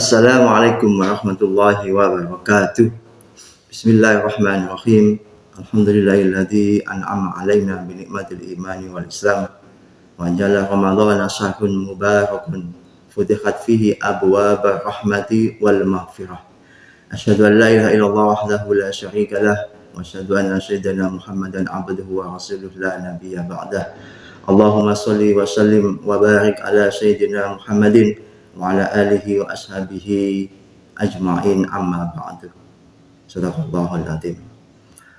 Assalamualaikum warahmatullahi wabarakatuh. Bismillahirrahmanirrahim. Alhamdulillahilladzi an'ama alaina bi ni'matil imani wal islam wa jalla ramadhana syahrun mubarakun futihat fihi abwaaba rahmati wal maghfirah. Asyhadu an la ilaha illallah wahdahu la syarika lah wa asyhadu anna sayyidina Muhammadan abduhu wa rasuluhu la nabiyya ba'dah. Allahumma shalli wa sallim wa barik ala sayyidina Muhammadin wa ala alihi wa ashabihi ajma'in amma ba'du. Sadaqallahul azim.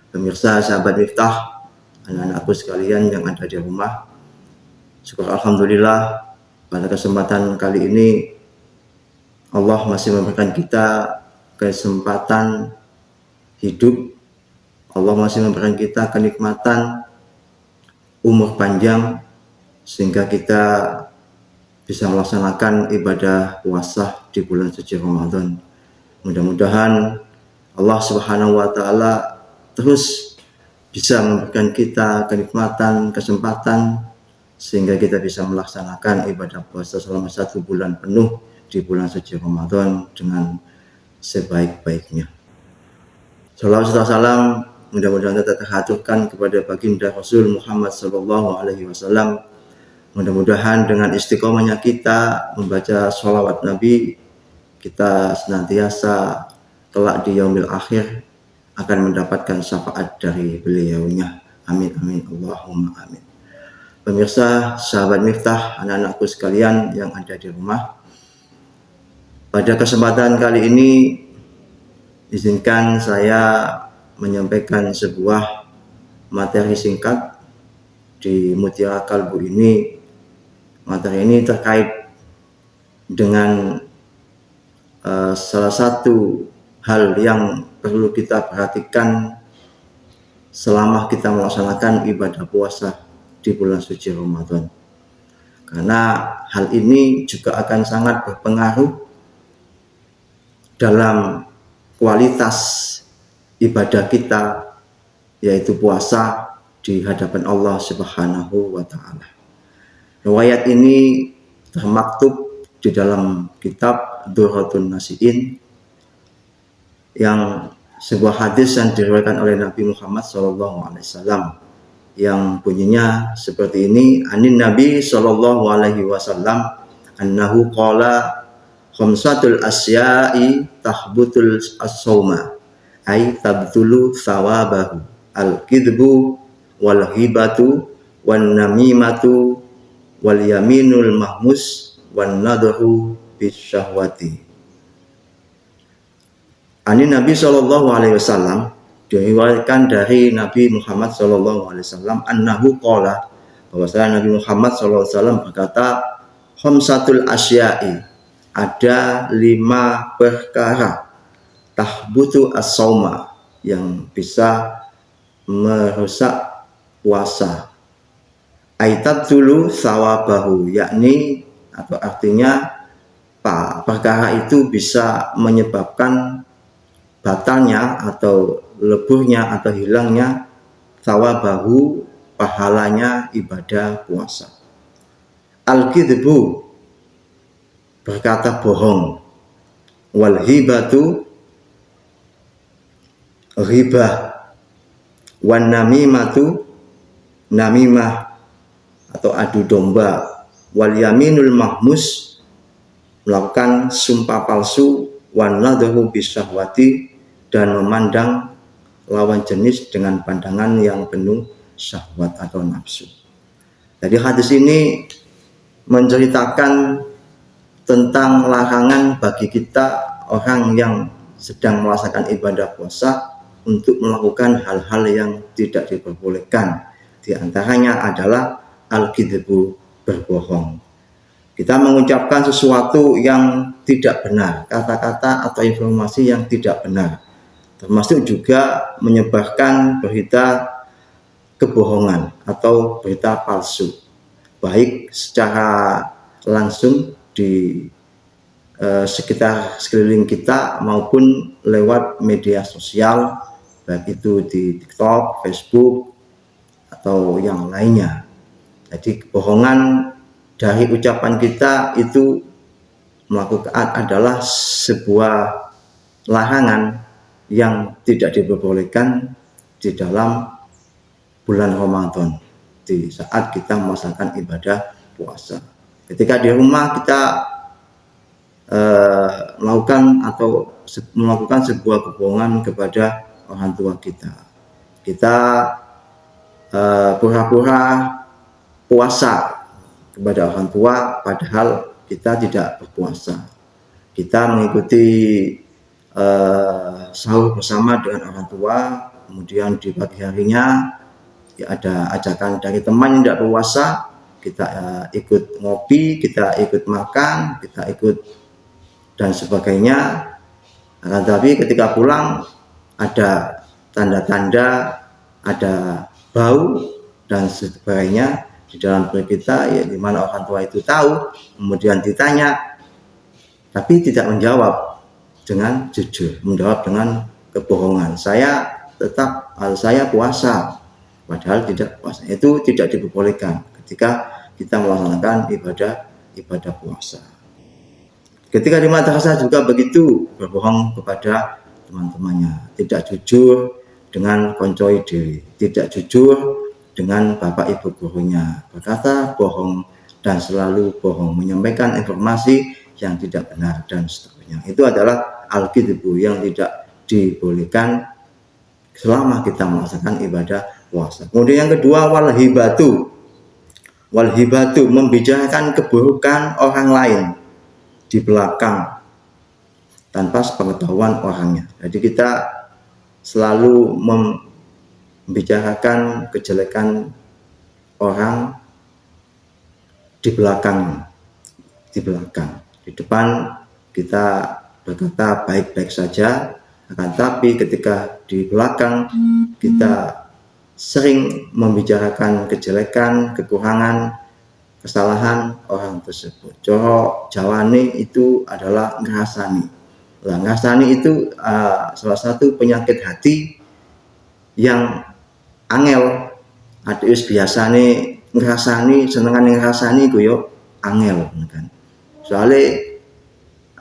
Pemirsa sahabat Miftah, anak-anakku sekalian yang ada di rumah, syukur alhamdulillah pada kesempatan kali ini Allah masih memberikan kita kesempatan hidup. Allah masih memberikan kita kenikmatan umur panjang sehingga kita bisa melaksanakan ibadah puasa di bulan suci Ramadan. Mudah-mudahan Allah Subhanahu wa taala terus bisa memberikan kita kenikmatan, kesempatan sehingga kita bisa melaksanakan ibadah puasa selama 1 bulan penuh di bulan suci Ramadan dengan sebaik-baiknya. Salawat serta salam mudah-mudahan tetap terhaturkan kepada baginda Rasul Muhammad sallallahu alaihi wasallam. Mudah-mudahan dengan istiqomahnya kita membaca sholawat Nabi, kita senantiasa kelak di yaumil akhir akan mendapatkan syafaat dari beliaunya. Amin amin Allahumma amin. Pemirsa sahabat Miftah, anak-anakku sekalian yang ada di rumah, pada kesempatan kali ini izinkan saya menyampaikan sebuah materi singkat di Mutiara Kalbu ini. Materi ini terkait dengan salah satu hal yang perlu kita perhatikan selama kita melaksanakan ibadah puasa di bulan suci Ramadan. Karena hal ini juga akan sangat berpengaruh dalam kualitas ibadah kita, yaitu puasa di hadapan Allah Subhanahu wa taala. Riwayat ini termaktub di dalam kitab Durratun Nasiin, yang sebuah hadis yang diriwayatkan oleh Nabi Muhammad SAW yang bunyinya seperti ini. Anin Nabi SAW annahu qala khamsatul asya'i tahbutul as-sawma ay tabtulu thawabahu al-kidbu wal hibatu wan namimatu wal yaminul mahmus wan nadhu bisyahwati. Ani Nabi sallallahu alaihi wasallam, diriwayatkan dari Nabi Muhammad sallallahu alaihi wasallam annahu qala, bahwasanya Nabi Muhammad sallallahu alaihi wasallam berkata, khamsatul asya'i, ada 5 perkara tahbutu as-sauma yang bisa merusak puasa. Aitat dulu sawabahu, yakni atau artinya perkara itu bisa menyebabkan batalnya atau leburnya atau hilangnya sawabahu, pahalanya ibadah puasa. Al-kidbu, berkata bohong. Wal hibatu, ghibah. Wan namimatu, namimah atau adu domba. Wal yaminul mahmus, melakukan sumpah palsu. Wan nadhu bisyahwati, dan memandang lawan jenis dengan pandangan yang penuh syahwat atau nafsu. Jadi hadis ini menceritakan tentang larangan bagi kita orang yang sedang melaksanakan ibadah puasa untuk melakukan hal-hal yang tidak diperbolehkan. Di antaranya adalah al-kidbu, berbohong. Kita mengucapkan sesuatu yang tidak benar, kata-kata atau informasi yang tidak benar, termasuk juga menyebarkan berita kebohongan atau berita palsu, baik secara langsung di sekitar sekeliling kita maupun lewat media sosial, baik itu di TikTok, Facebook, atau yang lainnya. Jadi kebohongan dari ucapan kita itu melakukan adalah sebuah larangan yang tidak diperbolehkan di dalam bulan Ramadan di saat kita melaksanakan ibadah puasa. Ketika di rumah kita melakukan sebuah kebohongan kepada orang tua kita. Kita pura-pura puasa kepada orang tua padahal kita tidak berpuasa. Kita mengikuti sahur bersama dengan orang tua, kemudian di pagi harinya ya ada ajakan dari teman yang tidak puasa, kita ikut ngopi, kita ikut makan, kita ikut dan sebagainya. Akan tetapi ketika pulang ada tanda-tanda, ada bau dan sebagainya di dalam perut kita, ya di mana orang tua itu tahu, kemudian ditanya tapi tidak menjawab dengan jujur, menjawab dengan kebohongan. Saya puasa padahal tidak puasa. Itu tidak diperbolehkan ketika kita melaksanakan ibadah puasa. Ketika di madrasah juga begitu, berbohong kepada teman-temannya, tidak jujur dengan koncoi dewi, tidak jujur dengan bapak ibu gurunya, berkata bohong dan selalu bohong, menyampaikan informasi yang tidak benar dan seterusnya. Itu adalah al-kidbu yang tidak dibolehkan selama kita melaksanakan ibadah puasa. Kemudian yang kedua, wal hibatu, membicarakan keburukan orang lain di belakang tanpa sepengetahuan orangnya. Jadi kita selalu membicarakan kejelekan orang di belakang. Di depan kita berkata baik-baik saja, akan tapi ketika di belakang kita sering membicarakan kejelekan, kekurangan, kesalahan orang tersebut. Coro Jawane itu adalah ngerasani. Nah, ngerasani itu salah satu penyakit hati yang angel. Adus biasane ngerasani, senengane ngerasani ku yo angel kan. Soalnya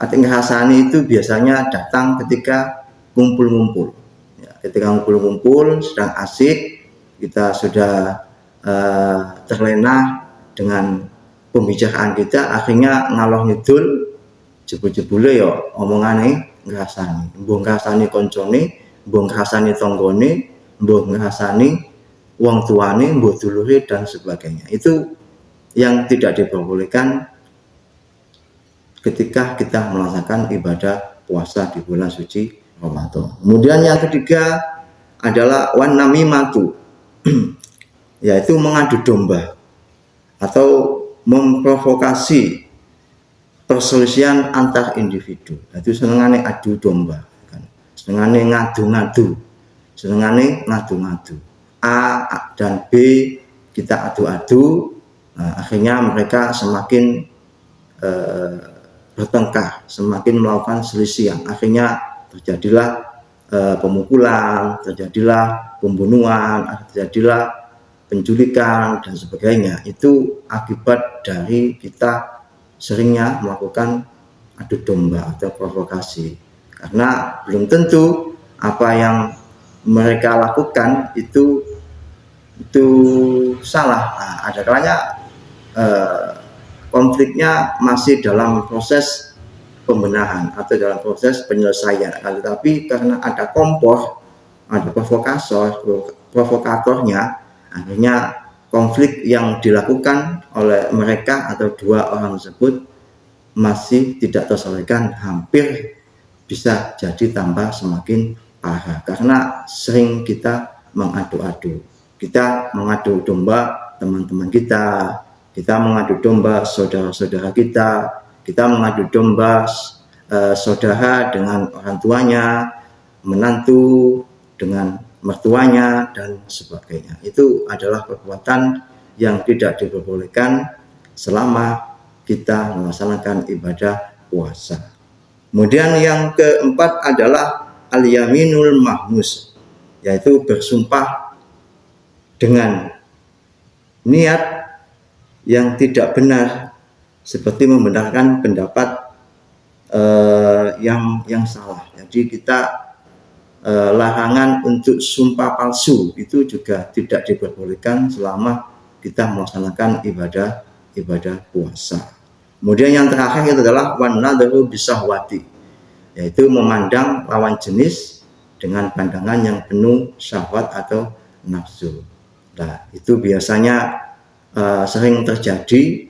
ngerasani itu biasanya datang ketika kumpul-kumpul. Ya, ketika kumpul-kumpul sedang asik, kita sudah terlena dengan pembicaraan kita, akhirnya ngalor ngidul jebul-jebule ya omongane ngrasani, mbuh ngrasani koncone, mbuh ngrasani tanggane, mbuh ngrasani wong tuane, mbuh dulure dan sebagainya. Itu yang tidak diperbolehkan ketika kita melaksanakan ibadah puasa di bulan suci Ramadan. Kemudian yang ketiga adalah wan namimatu, yaitu mengadu domba atau memprovokasi perselisihan antar individu. Itu senengane adu domba, kan? Senengane ngadu-ngadu, A dan B kita adu-adu, nah, akhirnya mereka semakin bertengkar, semakin melakukan selisihan. Akhirnya terjadilah pemukulan, terjadilah pembunuhan, terjadilah penculikan dan sebagainya. Itu akibat dari kita seringnya melakukan adu domba atau provokasi, karena belum tentu apa yang mereka lakukan itu salah. Nah, ada kalanya konfliknya masih dalam proses pembenahan atau dalam proses penyelesaian, tetapi karena ada kompor, ada provokatornya, akhirnya konflik yang dilakukan oleh mereka atau dua orang tersebut masih tidak terselesaikan, hampir bisa jadi tambah semakin parah karena sering kita mengadu-adu. Kita mengadu domba teman-teman kita mengadu domba saudara-saudara kita mengadu domba saudara dengan orang tuanya, menantu dengan mertuanya dan sebagainya. Itu adalah perbuatan yang tidak diperbolehkan selama kita melaksanakan ibadah puasa. Kemudian yang keempat adalah al-yaminul mahmus, yaitu bersumpah dengan niat yang tidak benar, seperti membenarkan pendapat yang salah. Jadi kita larangan untuk sumpah palsu itu juga tidak diperbolehkan selama kita melaksanakan ibadah puasa. Kemudian yang terakhir itu adalah wan nadharu bisahwati, yaitu memandang lawan jenis dengan pandangan yang penuh syahwat atau nafsu. Nah, itu biasanya sering terjadi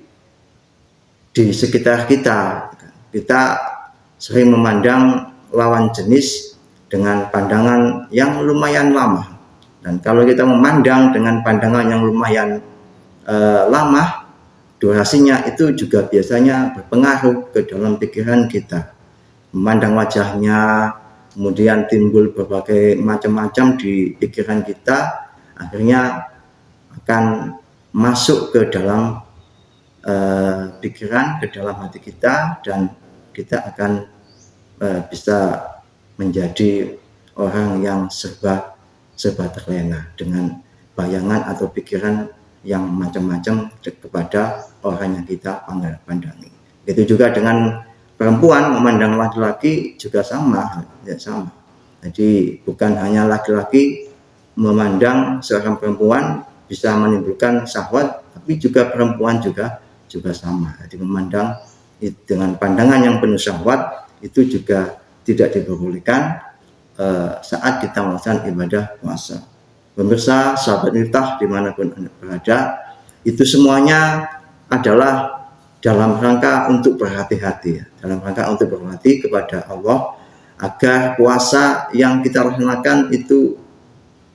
di sekitar kita. Kita sering memandang lawan jenis dengan pandangan yang lumayan lama. Dan kalau kita memandang dengan pandangan yang lumayan lama, durasinya itu juga biasanya berpengaruh ke dalam pikiran kita. Memandang wajahnya, kemudian timbul berbagai macam-macam di pikiran kita, akhirnya akan masuk ke dalam pikiran, ke dalam hati kita, dan kita akan bisa menjadi orang yang serba terlena dengan bayangan atau pikiran yang macam-macam kepada orang yang kita pandangi. Begitu juga dengan perempuan memandang laki-laki juga sama, ya sama. Jadi bukan hanya laki-laki memandang seorang perempuan bisa menimbulkan syahwat, tapi juga perempuan juga sama. Jadi memandang dengan pandangan yang penuh syahwat itu juga tidak diperbolehkan saat kita melaksanakan ibadah puasa. Pemirsa, sahabat Miftah dimanapun Anda berada, itu semuanya adalah dalam rangka untuk berhati-hati, dalam rangka untuk berhati kepada Allah, agar puasa yang kita laksanakan itu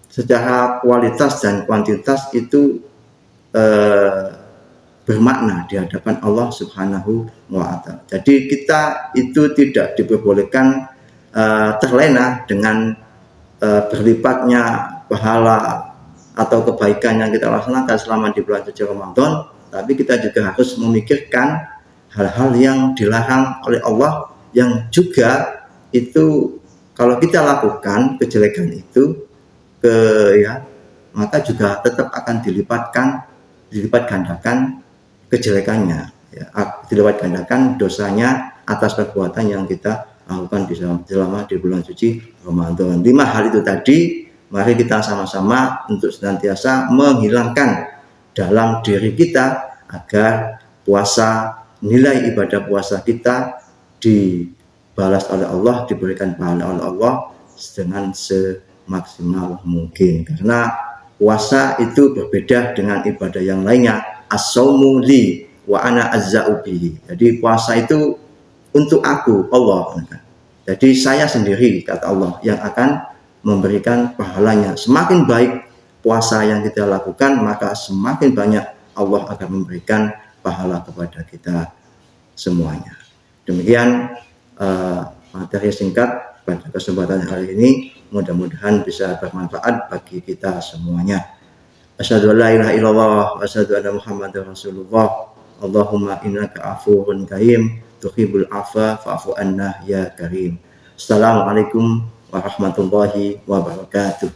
secara kualitas dan kuantitas itu bermakna di hadapan Allah Subhanahu wa Ta'ala. Jadi kita itu tidak diperbolehkan terlena dengan berlipatnya pahala atau kebaikan yang kita laksanakan selama di bulan suci Ramadan, tapi kita juga harus memikirkan hal-hal yang dilarang oleh Allah yang juga itu kalau kita lakukan kejelekan itu maka juga tetap akan dilipat gandakan kejelekannya, dilipat gandakan dosanya atas perbuatan yang kita lakukan selama di bulan suci Ramadan. 5 hal itu tadi, mari kita sama-sama untuk senantiasa menghilangkan dalam diri kita agar puasa, nilai ibadah puasa kita dibalas oleh Allah, diberikan pahala oleh Allah dengan semaksimal mungkin. Karena puasa itu berbeda dengan ibadah yang lainnya. As-saumu li wa ana azza'u bihi. Jadi puasa itu untuk aku, Allah. Jadi saya sendiri, kata Allah, yang akan memberikan pahalanya. Semakin baik puasa yang kita lakukan, maka semakin banyak Allah akan memberikan pahala kepada kita semuanya. Demikian materi singkat pada kesempatan hari ini. Mudah-mudahan bisa bermanfaat bagi kita semuanya. Asyhadu an la ilaha illallah wa asyhadu anna Muhammadar Rasulullah. Allahumma innaka afuwwun karim tuhibbul afwa fa'fu anna ya karim. Assalamualaikum warahmatullahi wabarakatuh.